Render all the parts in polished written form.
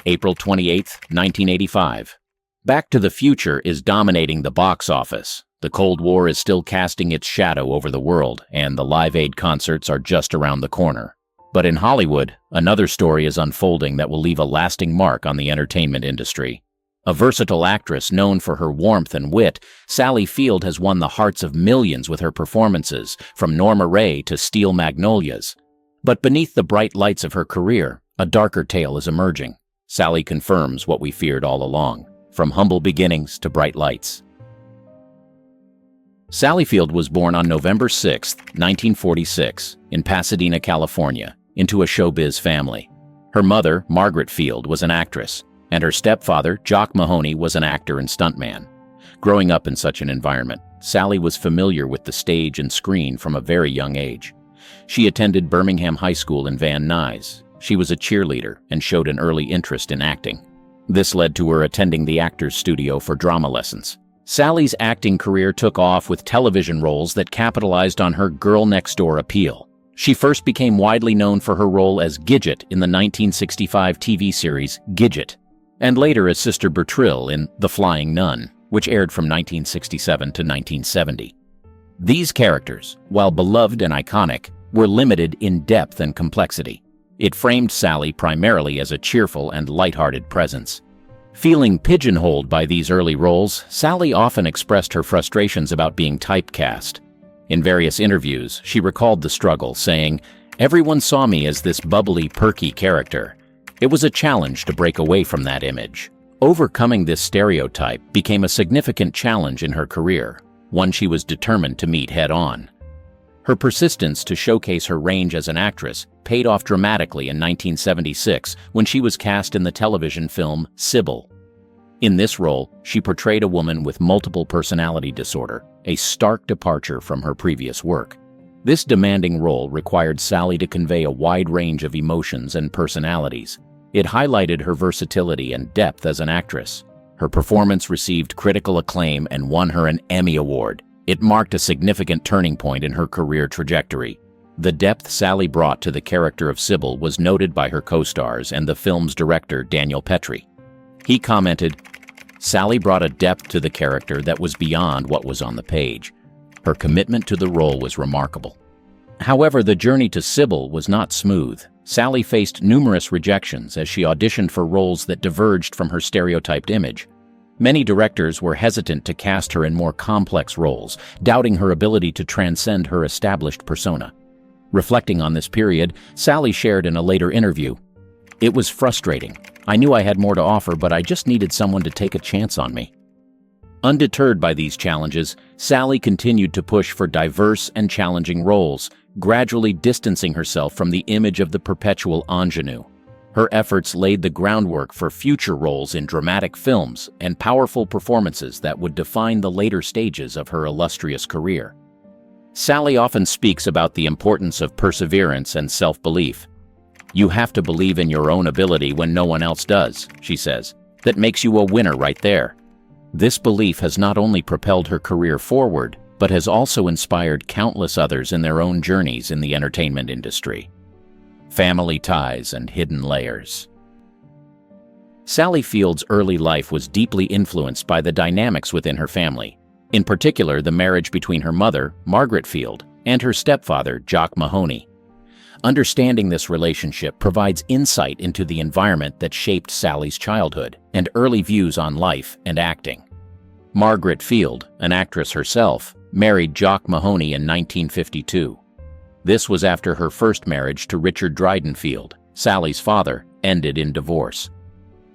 April 28, 1985. Back to the Future is dominating the box office. The Cold War is still casting its shadow over the world, and the Live Aid concerts are just around the corner. But in Hollywood, another story is unfolding that will leave a lasting mark on the entertainment industry. A versatile actress known for her warmth and wit, Sally Field has won the hearts of millions with her performances, from Norma Rae to Steel Magnolias. But beneath the bright lights of her career, a darker tale is emerging. Sally confirms what we feared all along, from humble beginnings to bright lights. Sally Field was born on November 6, 1946, in Pasadena, California, into a showbiz family. Her mother, Margaret Field, was an actress, and her stepfather, Jock Mahoney, was an actor and stuntman. Growing up in such an environment, Sally was familiar with the stage and screen from a very young age. She attended Birmingham High School in Van Nuys. She was a cheerleader and showed an early interest in acting. This led to her attending the Actors Studio for drama lessons. Sally's acting career took off with television roles that capitalized on her girl-next-door appeal. She first became widely known for her role as Gidget in the 1965 TV series Gidget, and later as Sister Bertrille in The Flying Nun, which aired from 1967 to 1970. These characters, while beloved and iconic, were limited in depth and complexity. It framed Sally primarily as a cheerful and lighthearted presence. Feeling pigeonholed by these early roles, Sally often expressed her frustrations about being typecast. In various interviews, she recalled the struggle, saying, "Everyone saw me as this bubbly, perky character. It was a challenge to break away from that image." Overcoming this stereotype became a significant challenge in her career, one she was determined to meet head-on. Her persistence to showcase her range as an actress paid off dramatically in 1976 when she was cast in the television film Sybil. In this role, she portrayed a woman with multiple personality disorder, a stark departure from her previous work. This demanding role required Sally to convey a wide range of emotions and personalities. It highlighted her versatility and depth as an actress. Her performance received critical acclaim and won her an Emmy Award. It marked a significant turning point in her career trajectory. The depth Sally brought to the character of Sybil was noted by her co-stars and the film's director, Daniel Petrie. He commented, "Sally brought a depth to the character that was beyond what was on the page. Her commitment to the role was remarkable." However, the journey to Sybil was not smooth. Sally faced numerous rejections as she auditioned for roles that diverged from her stereotyped image. Many directors were hesitant to cast her in more complex roles, doubting her ability to transcend her established persona. Reflecting on this period, Sally shared in a later interview, "It was frustrating. I knew I had more to offer, but I just needed someone to take a chance on me." Undeterred by these challenges, Sally continued to push for diverse and challenging roles, gradually distancing herself from the image of the perpetual ingenue. Her efforts laid the groundwork for future roles in dramatic films and powerful performances that would define the later stages of her illustrious career. Sally often speaks about the importance of perseverance and self-belief. "You have to believe in your own ability when no one else does," she says. "That makes you a winner right there." This belief has not only propelled her career forward, but has also inspired countless others in their own journeys in the entertainment industry. Family ties and hidden layers. Sally Field's early life was deeply influenced by the dynamics within her family, in particular the marriage between her mother, Margaret Field, and her stepfather, Jock Mahoney. Understanding this relationship provides insight into the environment that shaped Sally's childhood and early views on life and acting. Margaret Field, an actress herself, married Jock Mahoney in 1952. This was after her first marriage to Richard Dryden Field, Sally's father, ended in divorce.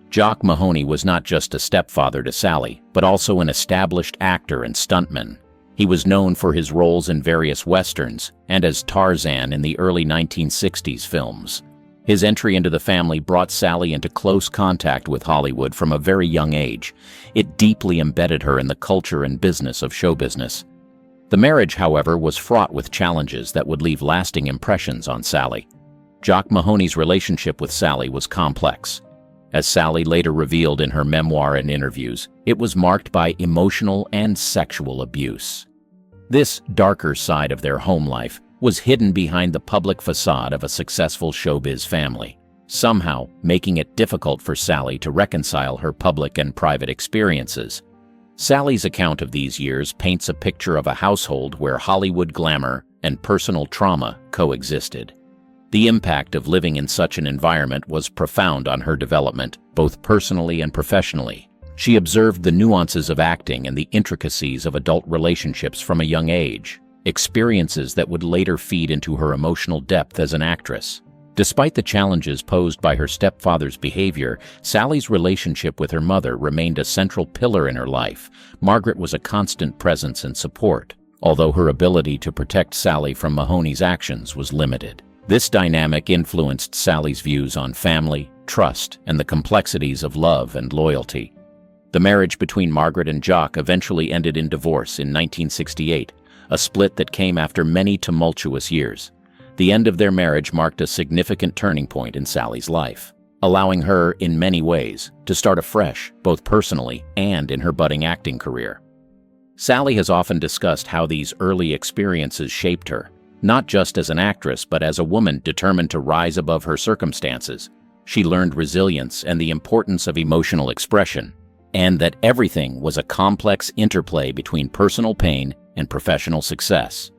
Jock Mahoney was not just a stepfather to Sally, but also an established actor and stuntman. He was known for his roles in various westerns and as Tarzan in the early 1960s films. His entry into the family brought Sally into close contact with Hollywood from a very young age. It deeply embedded her in the culture and business of show business. The marriage, however, was fraught with challenges that would leave lasting impressions on Sally. Jock Mahoney's relationship with Sally was complex. As Sally later revealed in her memoir and interviews, it was marked by emotional and sexual abuse. This darker side of their home life was hidden behind the public facade of a successful showbiz family. somehow making it difficult for Sally to reconcile her public and private experiences. Sally's account of these years paints a picture of a household where Hollywood glamour and personal trauma coexisted. The impact of living in such an environment was profound on her development, both personally and professionally. She observed the nuances of acting and the intricacies of adult relationships from a young age, experiences that would later feed into her emotional depth as an actress. Despite the challenges posed by her stepfather's behavior, Sally's relationship with her mother remained a central pillar in her life. Margaret was a constant presence and support, although her ability to protect Sally from Mahoney's actions was limited. This dynamic influenced Sally's views on family, trust, and the complexities of love and loyalty. The marriage between Margaret and Jock eventually ended in divorce in 1968, a split that came after many tumultuous years. The end of their marriage marked a significant turning point in Sally's life, allowing her, in many ways, to start afresh, both personally and in her budding acting career. Sally has often discussed how these early experiences shaped her, not just as an actress but as a woman determined to rise above her circumstances. She learned resilience and the importance of emotional expression, and that everything was a complex interplay between personal pain and professional success.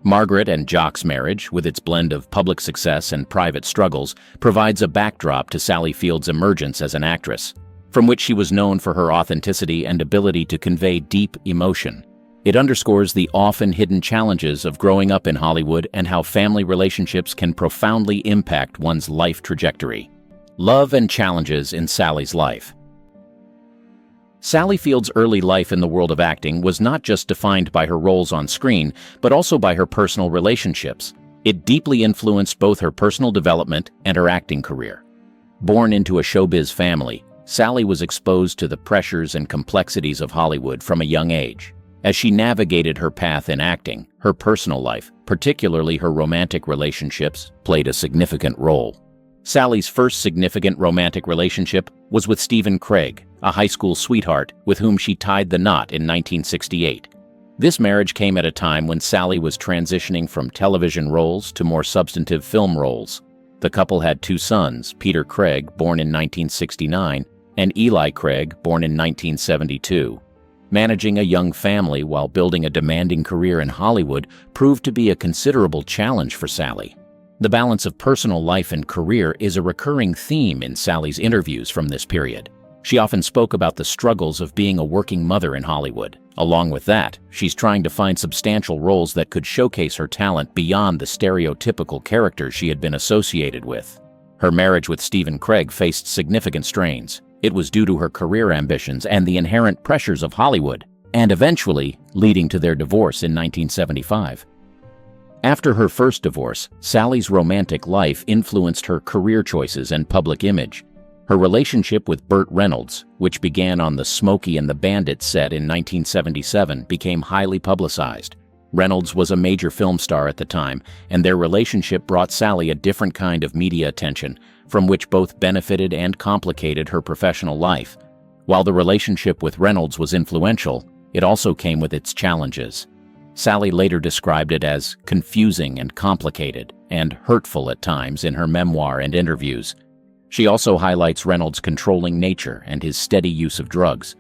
Margaret and Jock's marriage, with its blend of public success and private struggles, provides a backdrop to Sally Field's emergence as an actress, from which she was known for her authenticity and ability to convey deep emotion. It underscores the often hidden challenges of growing up in Hollywood and how family relationships can profoundly impact one's life trajectory. Love and challenges in Sally's life. Sally Field's early life in the world of acting was not just defined by her roles on screen, but also by her personal relationships. It deeply influenced both her personal development and her acting career. Born into a showbiz family, Sally was exposed to the pressures and complexities of Hollywood from a young age. As she navigated her path in acting, her personal life, particularly her romantic relationships, played a significant role. Sally's first significant romantic relationship was with Stephen Craig, a high school sweetheart with whom she tied the knot in 1968. This marriage came at a time when Sally was transitioning from television roles to more substantive film roles. The couple had two sons, Peter Craig, born in 1969, and Eli Craig, born in 1972. Managing a young family while building a demanding career in Hollywood proved to be a considerable challenge for Sally. The balance of personal life and career is a recurring theme in Sally's interviews from this period. She often spoke about the struggles of being a working mother in Hollywood. Along with that, she's trying to find substantial roles that could showcase her talent beyond the stereotypical characters she had been associated with. Her marriage with Stephen Craig faced significant strains. It was due to her career ambitions and the inherent pressures of Hollywood, and eventually leading to their divorce in 1975. After her first divorce, Sally's romantic life influenced her career choices and public image. Her relationship with Burt Reynolds, which began on the Smokey and the Bandit set in 1977, became highly publicized. Reynolds was a major film star at the time, and their relationship brought Sally a different kind of media attention, from which both benefited and complicated her professional life. While the relationship with Reynolds was influential, it also came with its challenges. Sally later described it as confusing and complicated, and hurtful at times in her memoir and interviews. She also highlights Reynolds' controlling nature and his steady use of drugs.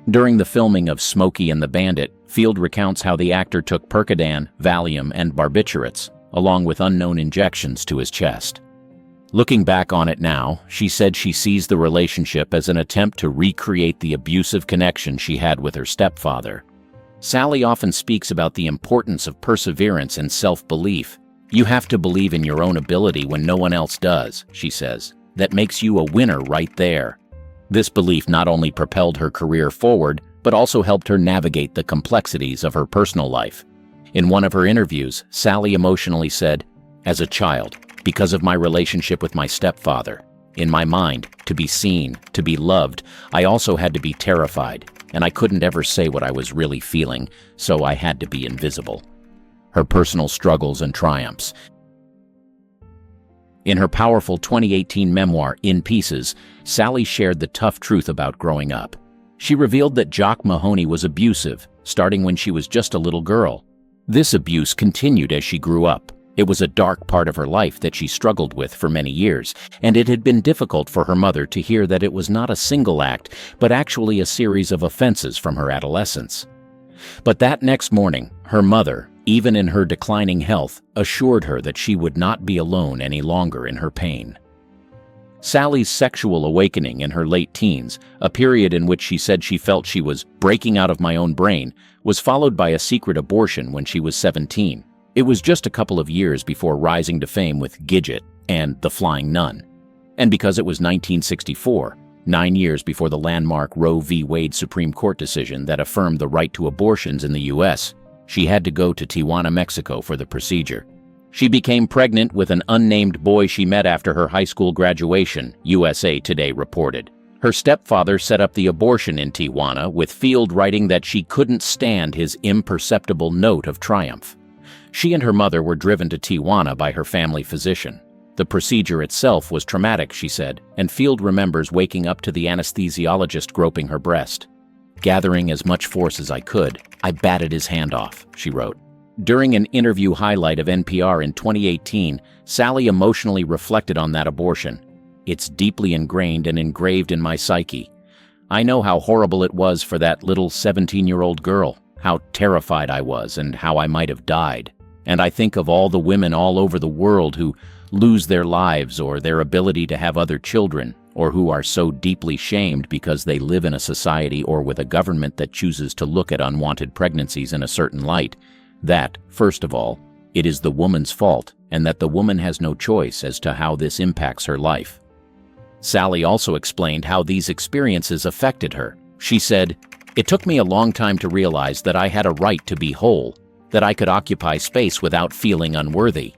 During the filming of Smokey and the Bandit, Field recounts how the actor took Percodan, Valium, and barbiturates, along with unknown injections to his chest. Looking back on it now, she said she sees the relationship as an attempt to recreate the abusive connection she had with her stepfather. Sally often speaks about the importance of perseverance and self-belief. "You have to believe in your own ability when no one else does," she says. "That makes you a winner right there." This belief not only propelled her career forward, but also helped her navigate the complexities of her personal life. In one of her interviews, Sally emotionally said, "As a child, because of my relationship with my stepfather, in my mind, to be seen, to be loved, I also had to be terrified, and I couldn't ever say what I was really feeling, so I had to be invisible." Her personal struggles and triumphs. In her powerful 2018 memoir, In Pieces, Sally shared the tough truth about growing up. She revealed that Jock Mahoney was abusive, starting when she was just a little girl. This abuse continued as she grew up, It was a dark part of her life that she struggled with for many years, and it had been difficult for her mother to hear that it was not a single act, but actually a series of offenses from her adolescence. But that next morning, her mother, even in her declining health, assured her that she would not be alone any longer in her pain. Sally's sexual awakening in her late teens, a period in which she said she felt she was breaking out of my own brain, was followed by a secret abortion when she was 17. It was just a couple of years before rising to fame with Gidget and The Flying Nun. And because it was 1964, 9 years before the landmark Roe v. Wade Supreme Court decision that affirmed the right to abortions in the U.S., she had to go to Tijuana, Mexico for the procedure. She became pregnant with an unnamed boy she met after her high school graduation, USA Today reported. Her stepfather set up the abortion in Tijuana, with Field writing that she couldn't stand his imperceptible note of triumph. She and her mother were driven to Tijuana by her family physician. The procedure itself was traumatic, she said, and Field remembers waking up to the anesthesiologist groping her breast. Gathering as much force as I could, I batted his hand off, she wrote. During an interview highlight of NPR in 2018, Sally emotionally reflected on that abortion. It's deeply ingrained and engraved in my psyche. I know how horrible it was for that little 17-year-old girl, how terrified I was and how I might have died. And I think of all the women all over the world who lose their lives or their ability to have other children, or who are so deeply shamed because they live in a society or with a government that chooses to look at unwanted pregnancies in a certain light, that, first of all, it is the woman's fault and that the woman has no choice as to how this impacts her life. Sally also explained how these experiences affected her. She said, "It took me a long time to realize that I had a right to be whole, that I could occupy space without feeling unworthy."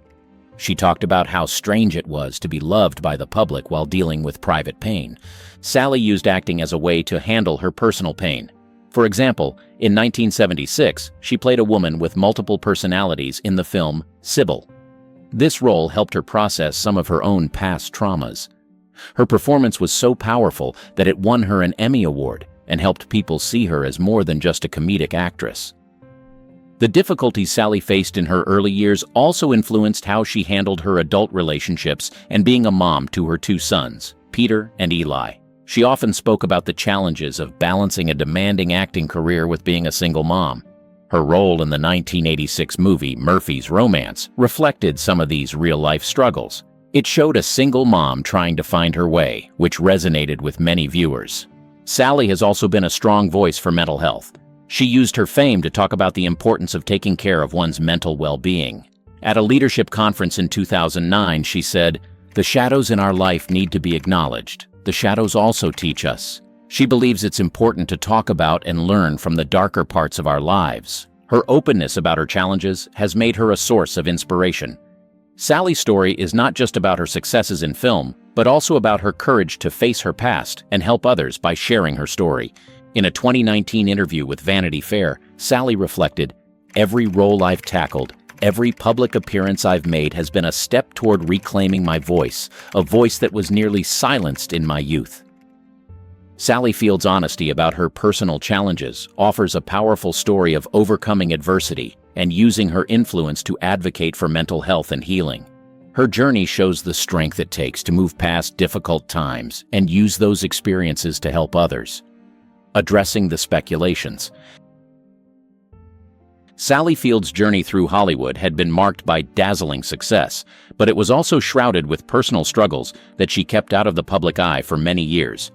She talked about how strange it was to be loved by the public while dealing with private pain. Sally used acting as a way to handle her personal pain. For example, in 1976, she played a woman with multiple personalities in the film Sybil. This role helped her process some of her own past traumas. Her performance was so powerful that it won her an Emmy Award and helped people see her as more than just a comedic actress. The difficulties Sally faced in her early years also influenced how she handled her adult relationships and being a mom to her two sons, Peter and Eli. She often spoke about the challenges of balancing a demanding acting career with being a single mom. Her role in the 1986 movie Murphy's Romance reflected some of these real-life struggles. It showed a single mom trying to find her way, which resonated with many viewers. Sally has also been a strong voice for mental health. She used her fame to talk about the importance of taking care of one's mental well-being. At a leadership conference in 2009, she said, "The shadows in our life need to be acknowledged. The shadows also teach us." She believes it's important to talk about and learn from the darker parts of our lives. Her openness about her challenges has made her a source of inspiration. Sally's story is not just about her successes in film, but also about her courage to face her past and help others by sharing her story. In a 2019 interview with Vanity Fair, Sally reflected, "Every role I've tackled, every public appearance I've made has been a step toward reclaiming my voice, a voice that was nearly silenced in my youth." Sally Field's honesty about her personal challenges offers a powerful story of overcoming adversity and using her influence to advocate for mental health and healing. Her journey shows the strength it takes to move past difficult times and use those experiences to help others. Addressing the speculations. Sally Field's journey through Hollywood had been marked by dazzling success, but it was also shrouded with personal struggles that she kept out of the public eye for many years.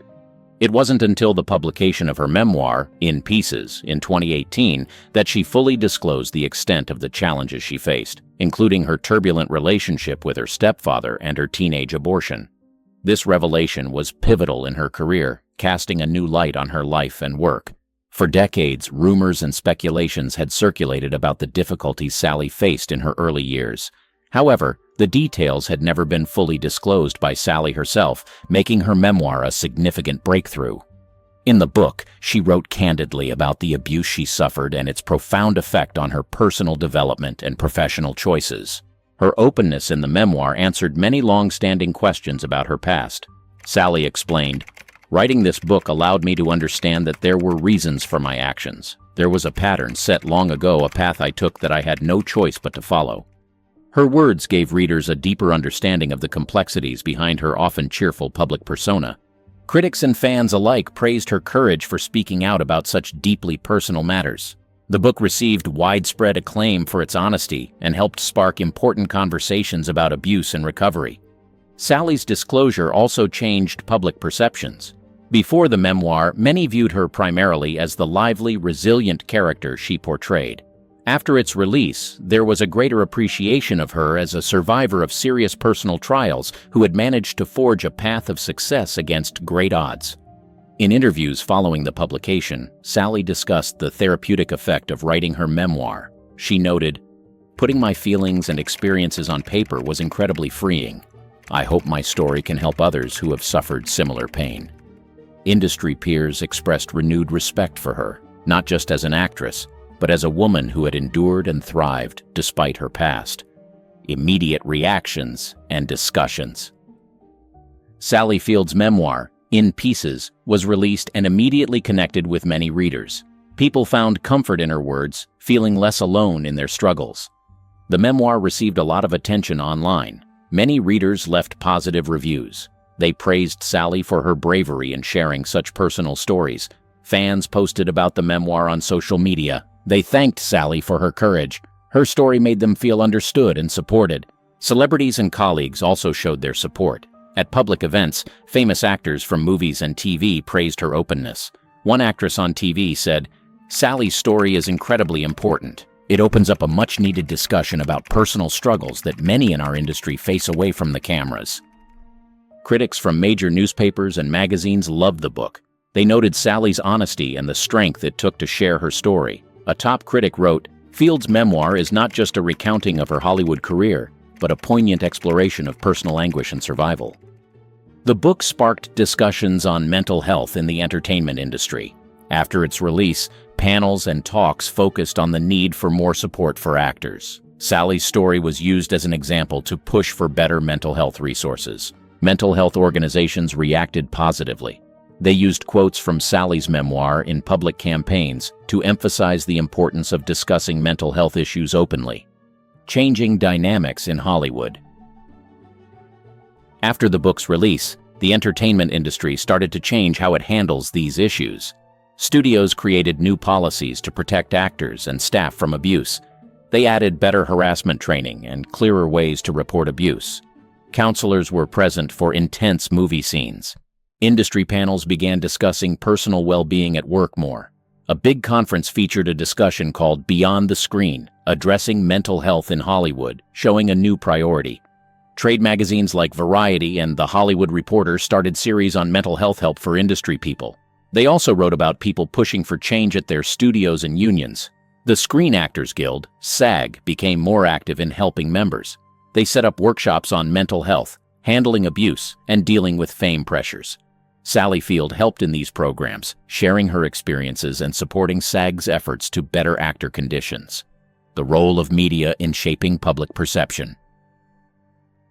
It wasn't until the publication of her memoir, In Pieces, in 2018, that she fully disclosed the extent of the challenges she faced, including her turbulent relationship with her stepfather and her teenage abortion. This revelation was pivotal in her career, casting a new light on her life and work. For decades, rumors and speculations had circulated about the difficulties Sally faced in her early years. However, the details had never been fully disclosed by Sally herself, making her memoir a significant breakthrough. In the book, she wrote candidly about the abuse she suffered and its profound effect on her personal development and professional choices. Her openness in the memoir answered many long-standing questions about her past. Sally explained, "Writing this book allowed me to understand that there were reasons for my actions. There was a pattern set long ago, a path I took that I had no choice but to follow. Her words gave readers a deeper understanding of the complexities behind her often cheerful public persona. Critics and fans alike praised her courage for speaking out about such deeply personal matters. The book received widespread acclaim for its honesty and helped spark important conversations about abuse and recovery. Sally's disclosure also changed public perceptions. Before the memoir, many viewed her primarily as the lively, resilient character she portrayed. After its release, there was a greater appreciation of her as a survivor of serious personal trials who had managed to forge a path of success against great odds. In interviews following the publication, Sally discussed the therapeutic effect of writing her memoir. She noted, "Putting my feelings and experiences on paper was incredibly freeing. I hope my story can help others who have suffered similar pain." Industry peers expressed renewed respect for her, not just as an actress, but as a woman who had endured and thrived despite her past. Immediate reactions and discussions. Sally Field's memoir, In Pieces, was released and immediately connected with many readers. People found comfort in her words, feeling less alone in their struggles. The memoir received a lot of attention online. Many readers left positive reviews. They praised Sally for her bravery in sharing such personal stories. Fans posted about the memoir on social media. They thanked Sally for her courage. Her story made them feel understood and supported. Celebrities and colleagues also showed their support. At public events, famous actors from movies and TV praised her openness. One actress on TV said, "Sally's story is incredibly important. It opens up a much-needed discussion about personal struggles that many in our industry face away from the cameras." Critics from major newspapers and magazines loved the book. They noted Sally's honesty and the strength it took to share her story. A top critic wrote, "Field's memoir is not just a recounting of her Hollywood career, but a poignant exploration of personal anguish and survival." The book sparked discussions on mental health in the entertainment industry. After its release, panels and talks focused on the need for more support for actors. Sally's story was used as an example to push for better mental health resources. Mental health organizations reacted positively. They used quotes from Sally's memoir in public campaigns to emphasize the importance of discussing mental health issues openly. Changing dynamics in Hollywood. After the book's release, the entertainment industry started to change how it handles these issues. Studios created new policies to protect actors and staff from abuse. They added better harassment training and clearer ways to report abuse. Counselors were present for intense movie scenes. Industry panels began discussing personal well-being at work more. A big conference featured a discussion called Beyond the Screen, Addressing Mental Health in Hollywood, showing a new priority. Trade magazines like Variety and The Hollywood Reporter started series on mental health help for industry people. They also wrote about people pushing for change at their studios and unions. The Screen Actors Guild, SAG, became more active in helping members. They set up workshops on mental health, handling abuse, and dealing with fame pressures. Sally Field helped in these programs, sharing her experiences and supporting SAG's efforts to better actor conditions. The role of media in shaping public perception.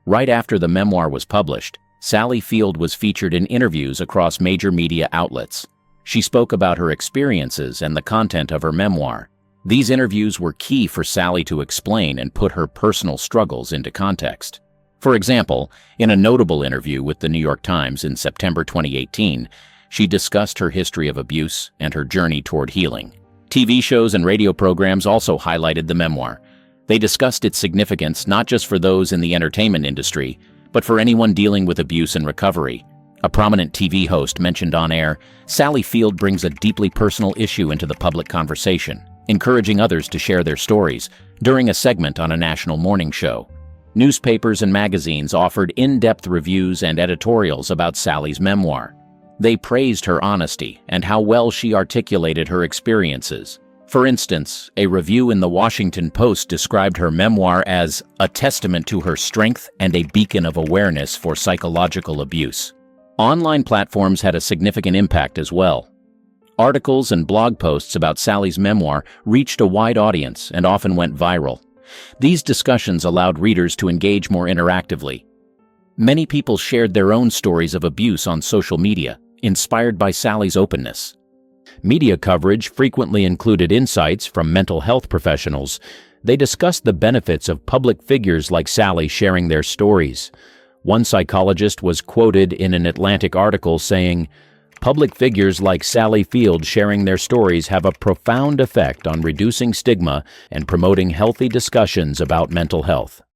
Right after the memoir was published, Sally Field was featured in interviews across major media outlets. She spoke about her experiences and the content of her memoir. These interviews were key for Sally to explain and put her personal struggles into context. For example, in a notable interview with the New York Times in September 2018, she discussed her history of abuse and her journey toward healing. TV shows and radio programs also highlighted the memoir. They discussed its significance not just for those in the entertainment industry, but for anyone dealing with abuse and recovery. A prominent TV host mentioned on air, "Sally Field brings a deeply personal issue into the public conversation, encouraging others to share their stories," during a segment on a national morning show. Newspapers and magazines offered in-depth reviews and editorials about Sally's memoir. They praised her honesty and how well she articulated her experiences. For instance, a review in the Washington Post described her memoir as a testament to her strength and a beacon of awareness for psychological abuse. Online platforms had a significant impact as well. Articles and blog posts about Sally's memoir reached a wide audience and often went viral. These discussions allowed readers to engage more interactively. Many people shared their own stories of abuse on social media, inspired by Sally's openness. Media coverage frequently included insights from mental health professionals. They discussed the benefits of public figures like Sally sharing their stories. One psychologist was quoted in an Atlantic article saying, "Public figures like Sally Field sharing their stories have a profound effect on reducing stigma and promoting healthy discussions about mental health."